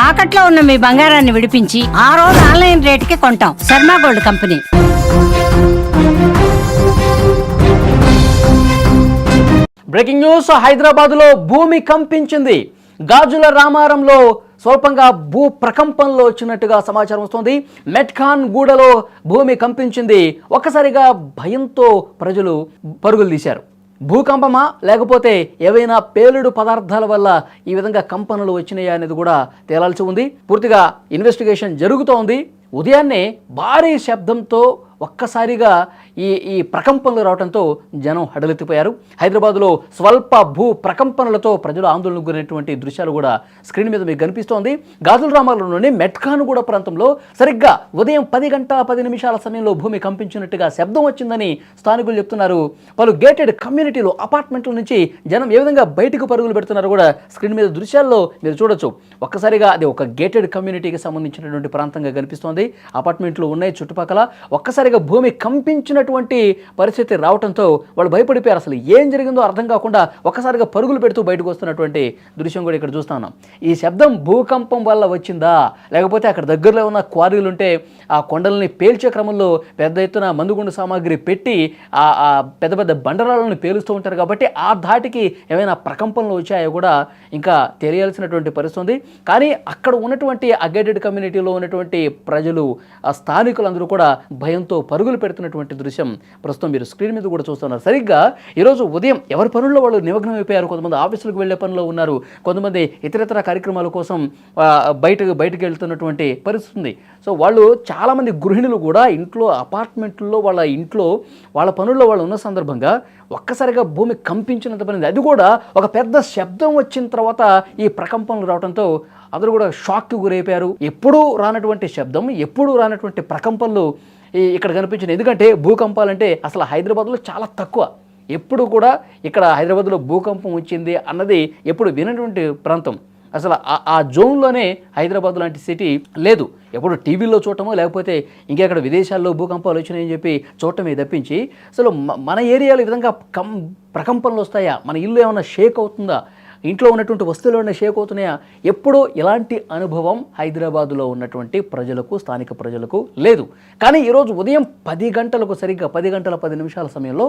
తాకట్లో ఉన్న మీ బంగారాన్ని విడిపించి ఆ రోజు ఆన్లైన్ రేటుకి కొంటాం. Sharma gold company. Breaking news. హైదరాబాద్లో భూమి కంపించింది. గాజుల రామారంలో స్వల్పంగా భూ ప్రకంపనలో వచ్చినట్టుగా సమాచారం వస్తుంది. మెట్ఖాన్ గూడలో భూమి కంపించింది. ఒక్కసారిగా భయంతో ప్రజలు పరుగులు తీశారు. భూకంపమా లేకపోతే ఏవైనా పేలుడు పదార్థాల వల్ల ఈ విధంగా కంపనలు వచ్చినాయా అనేది కూడా తేలాల్సి ఉంది. పూర్తిగా ఇన్వెస్టిగేషన్ జరుగుతోంది. ఉదయాన్నే భారీ శబ్దంతో ఒక్కసారిగా ఈ ప్రకంపనలు రావడంతో జనం హడలెత్తిపోయారు. హైదరాబాద్లో స్వల్ప భూ ప్రకంపనలతో ప్రజలు ఆందోళనకు గురైనటువంటి దృశ్యాలు కూడా స్క్రీన్ మీద మీకు కనిపిస్తోంది. గాజుల రామారంలోని మెట్ఖాన్గూడ ప్రాంతంలో సరిగ్గా ఉదయం 10:10 సమయంలో భూమి కంపించినట్టుగా శబ్దం వచ్చిందని స్థానికులు చెప్తున్నారు. పలు గేటెడ్ కమ్యూనిటీలు అపార్ట్మెంట్ల నుంచి జనం ఏ విధంగా బయటకు పరుగులు పెడుతున్నారు కూడా స్క్రీన్ మీద దృశ్యాల్లో మీరు చూడొచ్చు. ఒక్కసారిగా అది ఒక గేటెడ్ కమ్యూనిటీకి సంబంధించినటువంటి ప్రాంతంగా కనిపిస్తోంది. అపార్ట్మెంట్లు ఉన్నాయి చుట్టుపక్కల. ఒక్కసారిగా భూమి కంపించినటువంటి పరిస్థితి రావడంతో వాళ్ళు భయపడిపోయారు. అసలు ఏం జరిగిందో అర్థం కాకుండా ఒక్కసారిగా పరుగులు పెడుతూ బయటకు వస్తున్నటువంటి దృశ్యం కూడా ఇక్కడ చూస్తా ఉన్నాం. ఈ శబ్దం భూకంపం వల్ల వచ్చిందా లేకపోతే అక్కడ దగ్గరలో ఉన్న క్వారీలు ఉంటే ఆ కొండల్ని పేల్చే క్రమంలో పెద్ద ఎత్తున మందుగుండు సామాగ్రి పెట్టి ఆ పెద్ద పెద్ద బండరాలను పేలుస్తూ ఉంటారు కాబట్టి ఆ ధాటికి ఏమైనా ప్రకంపనలు వచ్చాయో కూడా ఇంకా తెలియాల్సినటువంటి పరిస్థితి ఉంది. కానీ అక్కడ ఉన్నటువంటి అగేటెడ్ కమ్యూనిటీలో ఉన్నటువంటి ప్రజలు ఆ స్థానికులందరూ కూడా భయంతో పరుగులు పెడుతున్నటువంటి దృశ్యం ప్రస్తుతం మీరు స్క్రీన్ మీద కూడా చూస్తున్నారు. సరిగ్గా ఈరోజు ఉదయం ఎవరి పనుల్లో వాళ్ళు నిమగ్నం అయిపోయారు. కొంతమంది ఆఫీసులకు వెళ్లే పనిలో ఉన్నారు, కొంతమంది ఇతరతర కార్యక్రమాల కోసం బయటకు వెళ్తున్నటువంటి పరిస్థితి ఉంది. సో వాళ్ళు చాలామంది గృహిణులు కూడా ఇంట్లో అపార్ట్మెంట్లో వాళ్ళ పనుల్లో వాళ్ళు ఉన్న సందర్భంగా ఒక్కసారిగా భూమి కంపించినంత పని. అది కూడా ఒక పెద్ద శబ్దం వచ్చిన తర్వాత ఈ ప్రకంపనలు రావడంతో అందరూ కూడా షాక్కి గురైపోయారు. ఎప్పుడూ రానటువంటి శబ్దం, ఎప్పుడూ రానటువంటి ప్రకంపనలు ఇక్కడ కనిపించింది. ఎందుకంటే భూకంపాలంటే అసలు హైదరాబాద్లో చాలా తక్కువ. ఎప్పుడు కూడా ఇక్కడ హైదరాబాద్లో భూకంపం వచ్చింది అన్నది ఎప్పుడు వినటువంటి ప్రాంతం. అసలు ఆ జోన్లోనే హైదరాబాద్ లాంటి సిటీ లేదు. ఎప్పుడు టీవీలో చూడటమో లేకపోతే ఇంకెక్కడ విదేశాల్లో భూకంపాలు వచ్చినాయని చెప్పి చూడటమే తప్పించి అసలు మన ఏరియాలో ఈ విధంగా ప్రకంపనలు వస్తాయా, మన ఇల్లు ఏమైనా షేక్ అవుతుందా, ఇంట్లో ఉన్నటువంటి వస్తువులు ఏమైనా షేక్ అవుతున్నాయా, ఎప్పుడూ ఇలాంటి అనుభవం హైదరాబాదులో ఉన్నటువంటి ప్రజలకు, స్థానిక ప్రజలకు లేదు. కానీ ఈరోజు ఉదయం 10 గంటలకు సరిగ్గా 10:10 సమయంలో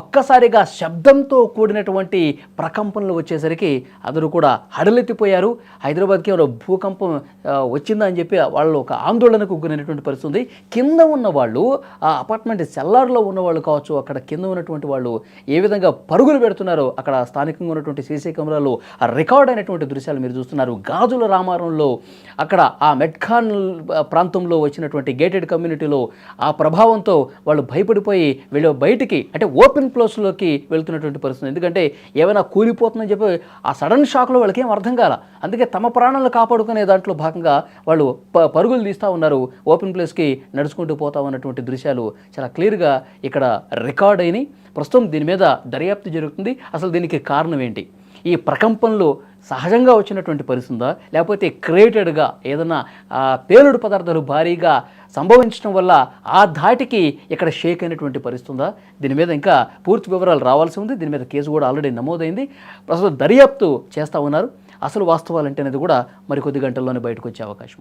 ఒక్కసారిగా శబ్దంతో కూడినటువంటి ప్రకంపనలు వచ్చేసరికి అందరూ కూడా హడలెత్తిపోయారు. హైదరాబాద్కి ఎవరో భూకంపం వచ్చిందా అని చెప్పి వాళ్ళు ఒక ఆందోళనకు గురైనటువంటి పరిస్థితి ఉంది. కింద ఉన్న వాళ్ళు, ఆ అపార్ట్మెంట్ సెల్లార్లో ఉన్నవాళ్ళు కావచ్చు, అక్కడ కింద ఉన్నటువంటి వాళ్ళు ఏ విధంగా పరుగులు పెడుతున్నారో అక్కడ స్థానికంగా ఉన్నటువంటి సీసీ కెమెరాలు రికార్డ్ అయినటువంటి దృశ్యాలు మీరు చూస్తున్నారు. గాజుల రామారంలో అక్కడ ఆ మెట్ఖాన్ ప్రాంతంలో వచ్చినటువంటి గేటెడ్ కమ్యూనిటీలో ఆ ప్రభావంతో వాళ్ళు భయపడిపోయి బయటికి అంటే ఓపెన్ ప్లేస్లోకి వెళ్తున్నటువంటి పరిస్థితి. ఎందుకంటే ఏమైనా కూలిపోతుందని చెప్పి ఆ సడన్ షాక్లో వాళ్ళకి ఏం అర్థం కాల. అందుకే తమ ప్రాణాలను కాపాడుకునే దాంట్లో భాగంగా వాళ్ళు పరుగులు తీస్తూ ఉన్నారు. ఓపెన్ ప్లేస్కి నడుచుకుంటూ పోతా ఉన్నటువంటి దృశ్యాలు చాలా క్లియర్గా ఇక్కడ రికార్డ్ అయినాయి. ప్రస్తుతం దీని మీద దర్యాప్తు జరుగుతుంది. అసలు దీనికి కారణం ఏంటి? ఈ ప్రకంపనలు సహజంగా వచ్చినటువంటి పరిస్థితుందా లేకపోతే క్రియేటెడ్గా ఏదైనా పేలుడు పదార్థాలు భారీగా సంభవించడం వల్ల ఆ ధాటికి ఇక్కడ షేక్ అయినటువంటి పరిస్థితుందా? దీని మీద ఇంకా పూర్తి వివరాలు రావాల్సి ఉంది. దీని మీద కేసు కూడా ఆల్రెడీ నమోదైంది. ప్రస్తుతం దర్యాప్తు చేస్తూ ఉన్నారు. అసలు వాస్తవాలు అంటే అనేది కూడా మరికొద్ది గంటల్లోనే బయటకు వచ్చే అవకాశం.